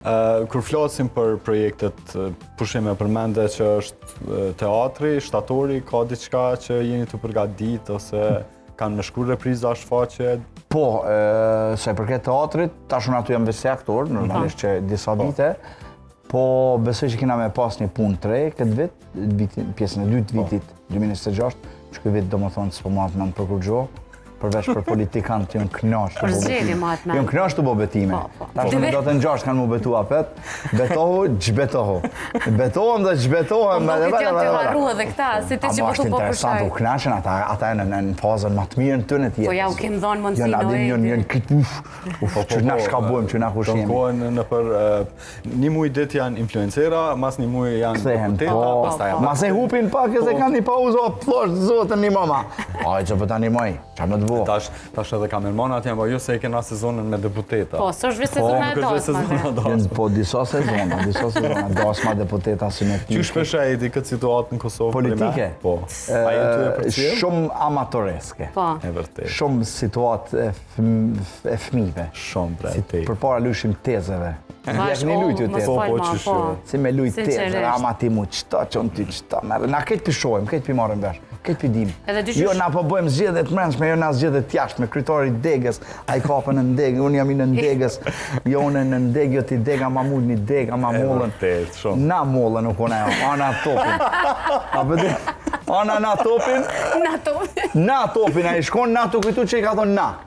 Kur flasim për projektet, pushime përmende që është teatri, shtatori, ka diçka që jeni të përgatitur ose kanë me shkruar repriza shfaqje? Po, sa i përket teatrit, tash unë aty jam vetë si aktor, normalisht që disa vite, po besoj që kena me pas një punë të re këtë vit, pjesën e dytë vitit 2026, që këtë vit do më thonë s'po matë me në për kur gjo, përveç për politikantë jënë knash të bobetime. Jënë knash të bobetime. Tash në do të ngjash kanë mu betu apet, betohu, gjbetohu. Betohem dhe gjbetohem. Po nuk janë të harru edhe këta, si ti që po të po përshaj. U knashen, ata e në fazën më të mirë në tënë tjetë. Po ja u kemë dhonë mundësi në Jënë këtë që na shka bojmë, që na kushjemi. Do kohën në për një muj dit janë influencera, mas një muj janë deputeta. Mas e hupin pak e se kanë një pauzë, o plosh, zotën një mama. Aj, që për ta një maj, që më të bo. Tash edhe kamermanat janë, po ju se i kena sezonën me deputeta. Po, së është vë sezona e dasma. Po, disa sezona, dasma deputeta sinetike. Që shpeshajti këtë situatë në Kosovë? Politike? Po. Shumë amatoreske. Po. E vërtet. Shumë situatë e fmive. Shumë bre. Për para lushim tezeve. Vash, po. Si me lujt tezeve, ama ti mu qëta, qënë ty qëta. Na këtë për shojmë, këtë për marrëm vesh. Këtë për dim. Jo, na po bëjmë zgjedhjet të mrenshme, jo na zgjedhjet jashtë me kryetari degës, a i kapën në ndegë, unë jam i në ndegës, jo unë në ndegë, jo ti dega ma mullë, një dega ma mollën. Na mollën nuk unë e, ana topin. A bëdi, ana na topin. Na topin. Na topin, a i shkon na të kujtu që i ka thonë na.